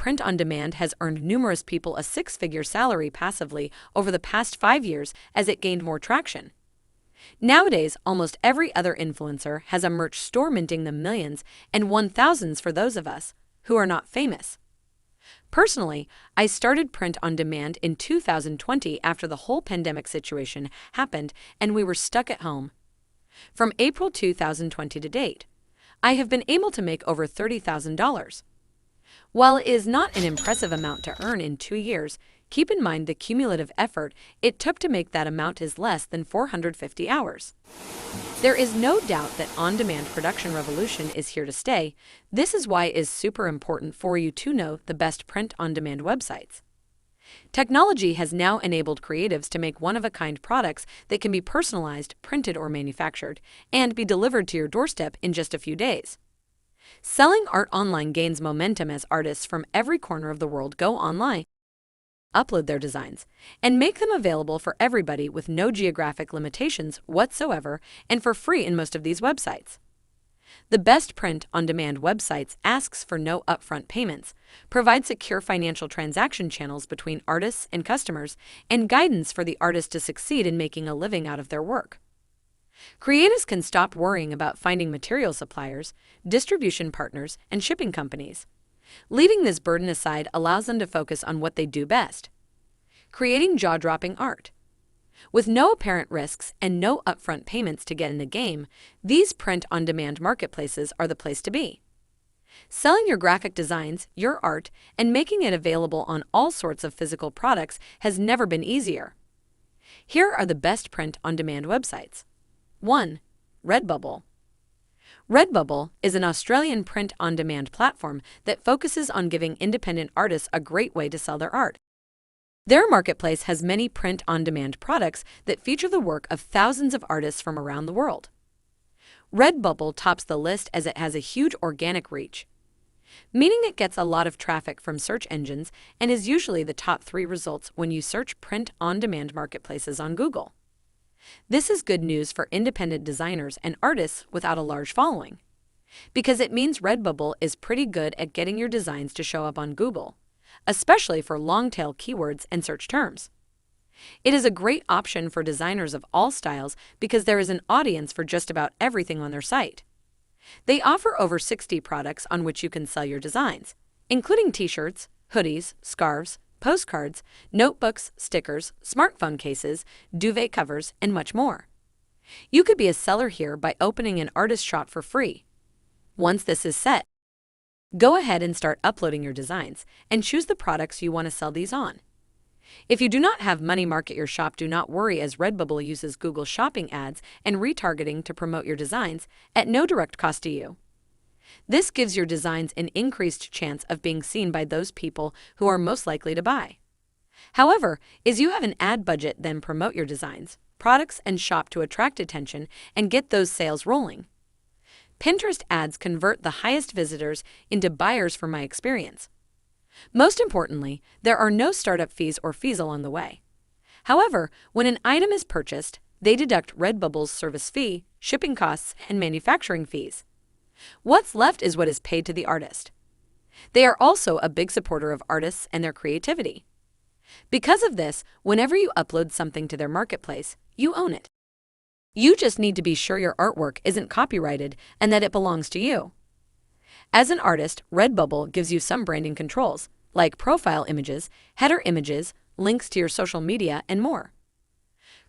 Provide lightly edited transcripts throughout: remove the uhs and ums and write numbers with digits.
print on demand has earned numerous people a six-figure salary passively over the past 5 years as it gained more traction. Nowadays, almost every other influencer has a merch store minting them millions and won thousands for those of us who are not famous. Personally, I started print on demand in 2020 after the whole pandemic situation happened and we were stuck at home. From April 2020 to date, I have been able to make over $30,000. While it is not an impressive amount to earn in 2 years, keep in mind the cumulative effort it took to make that amount is less than 450 hours. There is no doubt that on-demand production revolution is here to stay. This is why it is super important for you to know the best print-on-demand websites. Technology has now enabled creatives to make one-of-a-kind products that can be personalized, printed, or manufactured, and be delivered to your doorstep in just a few days. Selling art online gains momentum as artists from every corner of the world go online, upload their designs, and make them available for everybody with no geographic limitations whatsoever and for free in most of these websites. The best print-on-demand websites asks for no upfront payments, provide secure financial transaction channels between artists and customers, and guidance for the artist to succeed in making a living out of their work. Creatives can stop worrying about finding material suppliers, distribution partners, and shipping companies. Leaving this burden aside allows them to focus on what they do best: creating jaw-dropping art. With no apparent risks and no upfront payments to get in the game, these print-on-demand marketplaces are the place to be. Selling your graphic designs, your art, and making it available on all sorts of physical products has never been easier. Here are the best print-on-demand websites. 1. Redbubble. Redbubble is an Australian print-on-demand platform that focuses on giving independent artists a great way to sell their art. Their marketplace has many print-on-demand products that feature the work of thousands of artists from around the world. Redbubble tops the list as it has a huge organic reach, meaning it gets a lot of traffic from search engines and is usually the top 3 results when you search print-on-demand marketplaces on Google. This is good news for independent designers and artists without a large following, because it means Redbubble is pretty good at getting your designs to show up on Google, especially for long-tail keywords and search terms. It is a great option for designers of all styles because there is an audience for just about everything on their site. They offer over 60 products on which you can sell your designs, including t-shirts, hoodies, scarves, postcards, notebooks, stickers, smartphone cases, duvet covers, and much more. You could be a seller here by opening an artist shop for free. Once this is set, go ahead and start uploading your designs and choose the products you want to sell these on. If you do not have money market your shop, do not worry, as Redbubble uses Google Shopping ads and retargeting to promote your designs at no direct cost to you. This gives your designs an increased chance of being seen by those people who are most likely to buy. However, as you have an ad budget, then promote your designs, products, and shop to attract attention and get those sales rolling. Pinterest ads convert the highest visitors into buyers from my experience. Most importantly, there are no startup fees or fees along the way. However, when an item is purchased, they deduct Redbubble's service fee, shipping costs, and manufacturing fees. What's left is what is paid to the artist. They are also a big supporter of artists and their creativity. Because of this, whenever you upload something to their marketplace, you own it. You just need to be sure your artwork isn't copyrighted and that it belongs to you. As an artist, Redbubble gives you some branding controls, like profile images, header images, links to your social media, and more.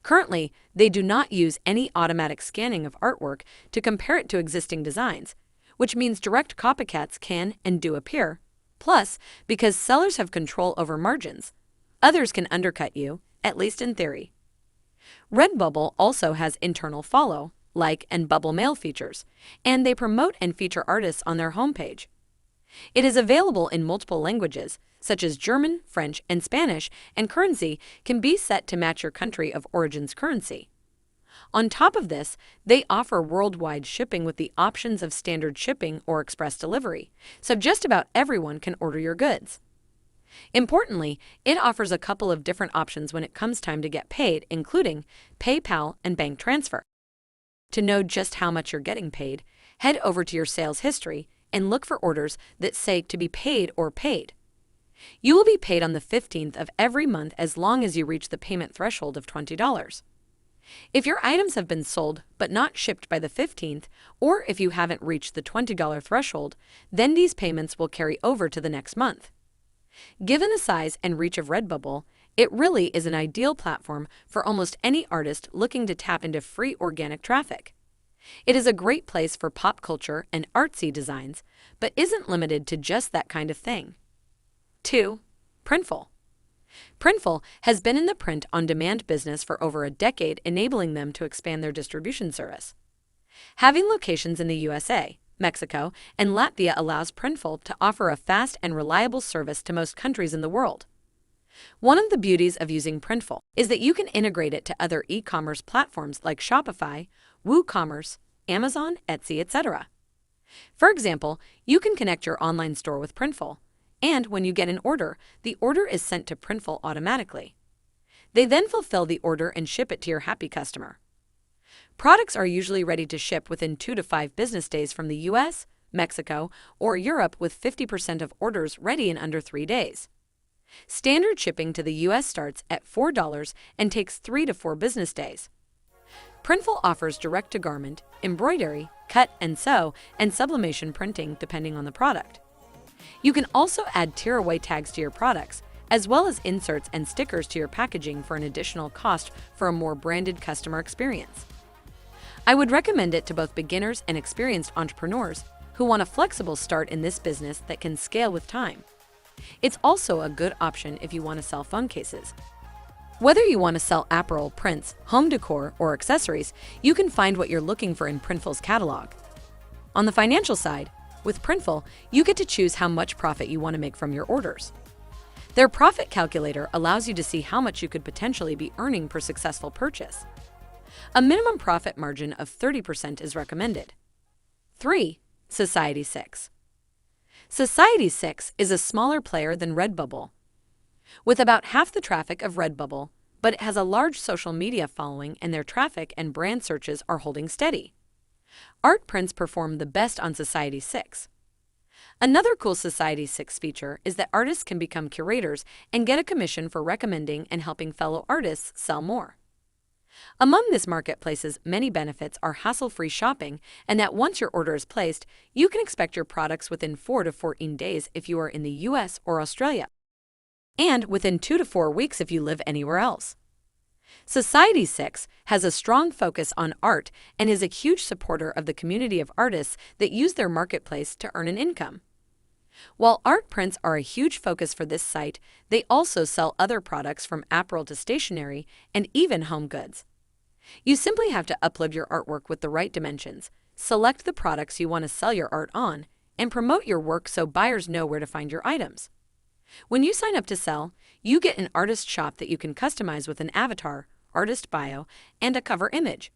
Currently, they do not use any automatic scanning of artwork to compare it to existing designs, which means direct copycats can and do appear. Plus, because sellers have control over margins, others can undercut you, at least in theory. Redbubble also has internal follow, like, and bubble mail features, and they promote and feature artists on their homepage. It is available in multiple languages, such as German, French, and Spanish, and currency can be set to match your country of origin's currency. On top of this, they offer worldwide shipping with the options of standard shipping or express delivery, so just about everyone can order your goods. Importantly, it offers a couple of different options when it comes time to get paid, including PayPal and bank transfer. To know just how much you're getting paid, head over to your sales history and look for orders that say to be paid or paid. You will be paid on the 15th of every month as long as you reach the payment threshold of $20. If your items have been sold but not shipped by the 15th, or if you haven't reached the $20 threshold, then these payments will carry over to the next month. Given the size and reach of Redbubble, it really is an ideal platform for almost any artist looking to tap into free organic traffic. It is a great place for pop culture and artsy designs, but isn't limited to just that kind of thing. 2. Printful. Printful has been in the print-on-demand business for over a decade, enabling them to expand their distribution service. Having locations in the USA, Mexico, and Latvia allows Printful to offer a fast and reliable service to most countries in the world. One of the beauties of using Printful is that you can integrate it to other e-commerce platforms like Shopify, WooCommerce, Amazon, Etsy, etc. For example, you can connect your online store with Printful, and when you get an order, the order is sent to Printful automatically. They then fulfill the order and ship it to your happy customer. Products are usually ready to ship within 2 to 5 business days from the US, Mexico, or Europe, with 50% of orders ready in under 3 days. Standard shipping to the US starts at $4 and takes 3 to 4 business days. Printful offers direct-to-garment, embroidery, cut and sew, and sublimation printing depending on the product. You can also add tear-away tags to your products, as well as inserts and stickers to your packaging for an additional cost for a more branded customer experience. I would recommend it to both beginners and experienced entrepreneurs who want a flexible start in this business that can scale with time. It's also a good option if you want to sell phone cases. Whether you want to sell apparel, prints, home decor, or accessories, you can find what you're looking for in Printful's catalog. On the financial side, with Printful, you get to choose how much profit you want to make from your orders. Their profit calculator allows you to see how much you could potentially be earning per successful purchase. A minimum profit margin of 30% is recommended. 3. Society6. Society6 is a smaller player than Redbubble, with about half the traffic of Redbubble, but it has a large social media following and their traffic and brand searches are holding steady. Art prints perform the best on Society6. Another cool Society6 feature is that artists can become curators and get a commission for recommending and helping fellow artists sell more. Among this marketplace's many benefits are hassle-free shopping, and that once your order is placed, you can expect your products within 4 to 14 days if you are in the US or Australia, and within 2 to 4 weeks if you live anywhere else. Society6 has a strong focus on art and is a huge supporter of the community of artists that use their marketplace to earn an income. While art prints are a huge focus for this site, they also sell other products from apparel to stationery and even home goods. You simply have to upload your artwork with the right dimensions, select the products you want to sell your art on, and promote your work so buyers know where to find your items. When you sign up to sell, you get an artist shop that you can customize with an avatar, artist bio, and a cover image.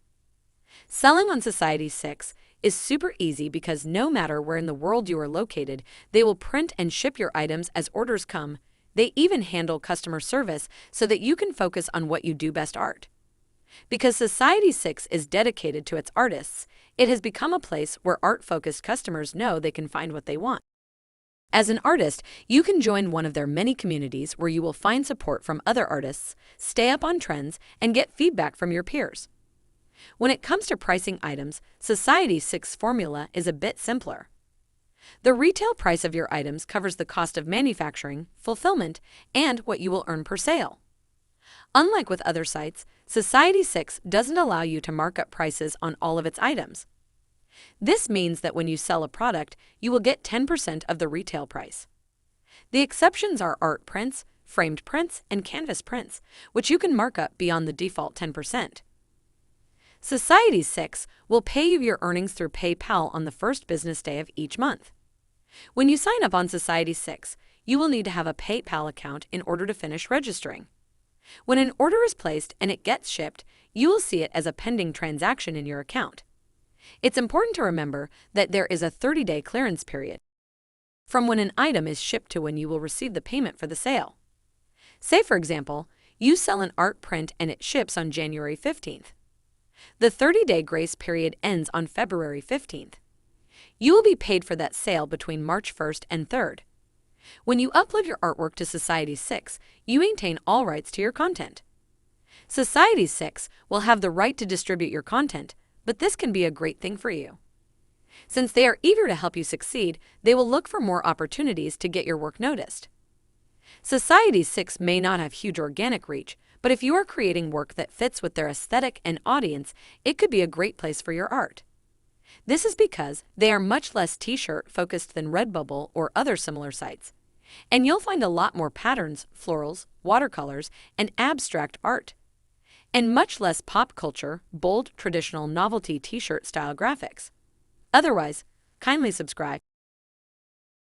Selling on Society6 is super easy because no matter where in the world you are located, they will print and ship your items as orders come. They even handle customer service so that you can focus on what you do best: art. Because Society6 is dedicated to its artists, it has become a place where art-focused customers know they can find what they want. As an artist, you can join one of their many communities where you will find support from other artists, stay up on trends, and get feedback from your peers. When it comes to pricing items, Society6's formula is a bit simpler. The retail price of your items covers the cost of manufacturing, fulfillment, and what you will earn per sale. Unlike with other sites, Society6 doesn't allow you to mark up prices on all of its items. This means that when you sell a product, you will get 10% of the retail price. The exceptions are art prints, framed prints, and canvas prints, which you can mark up beyond the default 10%. Society6 will pay you your earnings through PayPal on the first business day of each month. When you sign up on Society6, you will need to have a PayPal account in order to finish registering. When an order is placed and it gets shipped, you will see it as a pending transaction in your account. It's important to remember that there is a 30-day clearance period from when an item is shipped to when you will receive the payment for the sale. Say, for example, you sell an art print and it ships on January 15th. The 30-day grace period ends on February 15th. You will be paid for that sale between March 1st and 3rd. When you upload your artwork to Society6, you maintain all rights to your content. Society6 will have the right to distribute your content, but this can be a great thing for you. Since they are eager to help you succeed, they will look for more opportunities to get your work noticed. Society6 may not have huge organic reach, but if you are creating work that fits with their aesthetic and audience, it could be a great place for your art. This is because they are much less t-shirt focused than Redbubble or other similar sites. And you'll find a lot more patterns, florals, watercolors, and abstract art. And much less pop culture, bold, traditional novelty t-shirt style graphics. Otherwise, kindly subscribe.